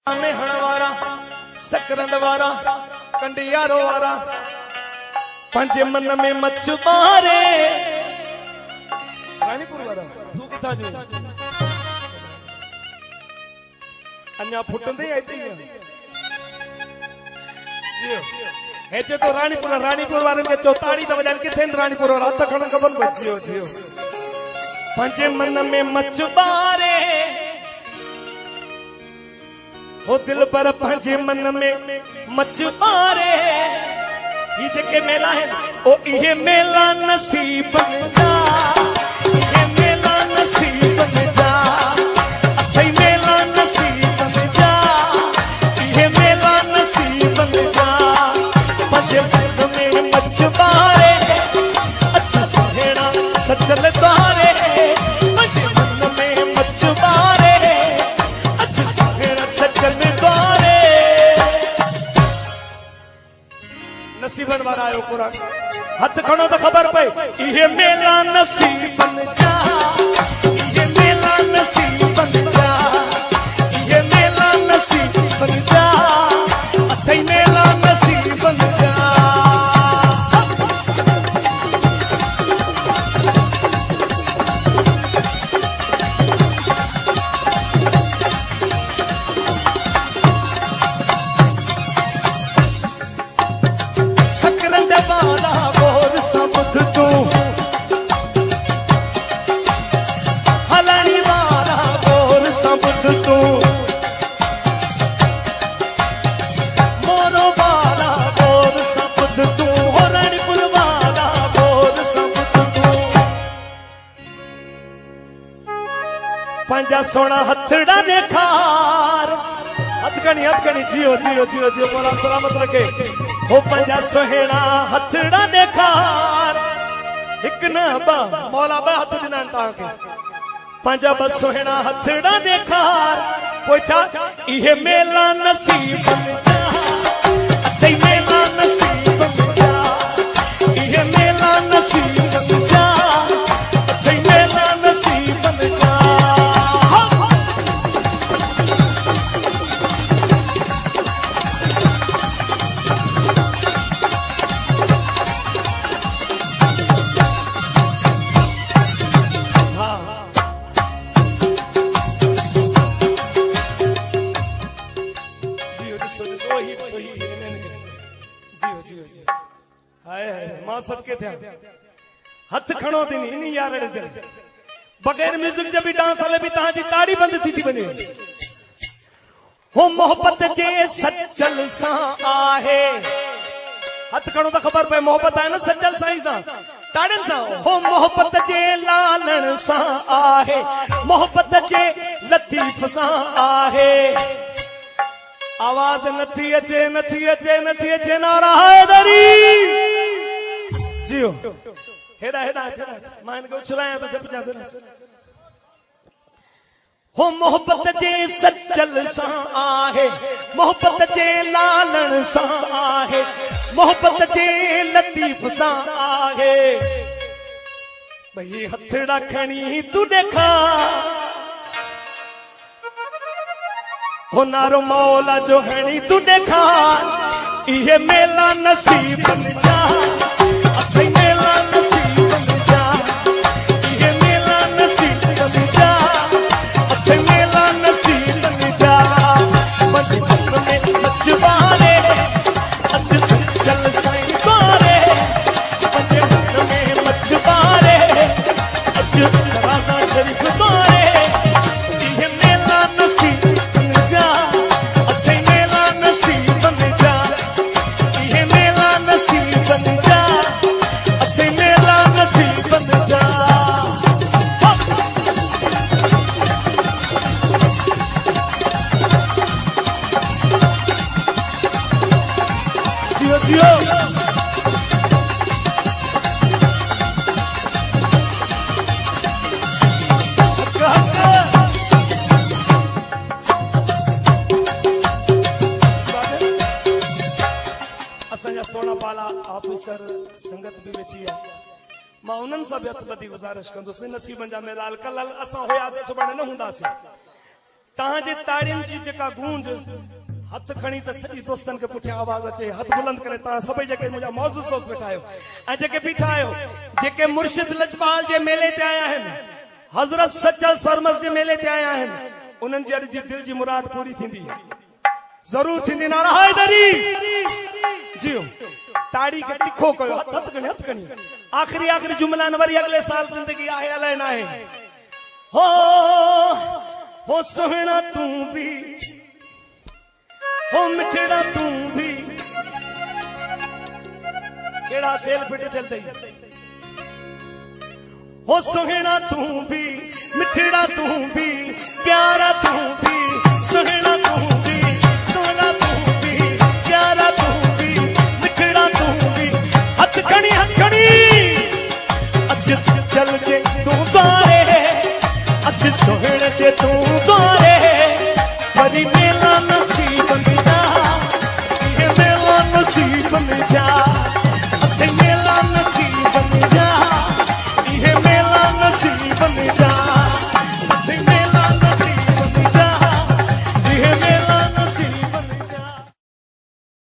हणवारा सकरंद वारा कंडियारो वारा पंजे मन में मच मारे रानीपुर वारा तू किथा जो अन्या फुटंदे आती है हेचे तो रानीपुर वाले में चौताड़ी तो बजान किथे रानीपुर और हाथ खण खबर बचियो जियो पंजे मन में मच मारे हो दिल पर पंजे मन में मच मारे ये जके मेला है ना ओ ये मेला नसीब बन जा ये मेला नसीब बन जा ये मेला नसीब बन जा ये मेला नसीब बन जा पंजे मन में मच मारे अच्छा सुहेड़ा सचल तारे पंजे मन में मच मारे नसीबन वाला आयो पूरा हथ खड़ो तो खबर पे ये मेला नसीब बन जा ये मेला नसीब बन जा ये मेला नसीब बन जा अथे मेला नसीब बन जा पंजा सोना हथड़ा देखार हथकनी जियो जियो जियो जियो मोला सलामत रखे हो पंजा सोहेड़ा हथड़ा देखार एक ना बा मौला बा हथ दिना ताके पंजा बस सोहेड़ा हथड़ा देखार पोछा ये मेला नसीब बन जा ते मेला नसीब बन जा ये मेला नसीब बन जा ते मेला नसीब बन जा सबके थे हथ खड़ो दिनी इन यार बगैर म्यूजिक जब भी डांस वाले भी तहां जी ताड़ी बंद थी बने हो मोहब्बत जे सचल सा आहे हथ खड़ो तो खबर पे मोहब्बत है ना सचल साई सा ताड़न सा हो मोहब्बत जे लालन सा आहे मोहब्बत जे लतीफ सा आहे आवाज नथी अचे नारा हैदरी जियो हेड़ा हेड़ा मान को चलाया तो जब जा हो मोहब्बत जे सचल सा आहे मोहब्बत जे लालन सा आहे मोहब्बत जे लतीफ सा आहे भई हथड़ा खणी तू देखा हो नारो मौला जो हणी तू देखा ये मेला नसीब बन जा अथे मेला नसीब बन जा ये मेला नसीब बन जा अथे मेला नसीब बन जा पंजे मन में मच मारे अच चल साईं तारे पंजे मन में मच मारे अच राजा शरीफ तारे ये मेला नसीब बन जा अथे मेला नसीब बन जा ये मेला नसीब बन जा अथे मेला नसीब बन जा जियो जियो सोना पाला ऑफिसर संगत भी वेची है मां उन्हनि सां बि हथ ॿधी गुज़ारिश कंदुसि नसीबनि जा मेला कल असां हुयासीं सुभाणे न हूंदासीं ताजे ताड़ियुनि जी जेका गूंज हथ खणी त सॼी दोस्तनि खे पुठियां आवाज़ अचे हथ बुलंद करे तव्हां सभई जेके मुंहिंजा मौजूद दोस्त वेठा आहियो ऐं जेके बीठा आहियो जेके मुर्शिद लजपाल जे मेले ते आया आहिनि हज़रत सचल सरमस जे मेले ते आया आहिनि उन्हनि जी अॼु जी दिल जी मुराद पूरी थींदी ज़रूर थींदी नारा हैदरी जियो ताड़ी खे तिखो कयो हथ खणी आखिरी जुमला न वरी अगले साल ज़िंदगी आहे अलाए न आहे हो सोहना तू भी हो मिठड़ा तू भी केड़ा सेल फिट दिल तई हो सोहना तू भी मिठड़ा तू भी प्यारा तू भी सोहना तू भी सोना तू भी प्यारा तू भी मिठड़ा तू भी हथ खणी अज चल जे तू बारे अज सोहण जे तू बारे वरी मेला नसीब में जा ये मेला नसीब में जा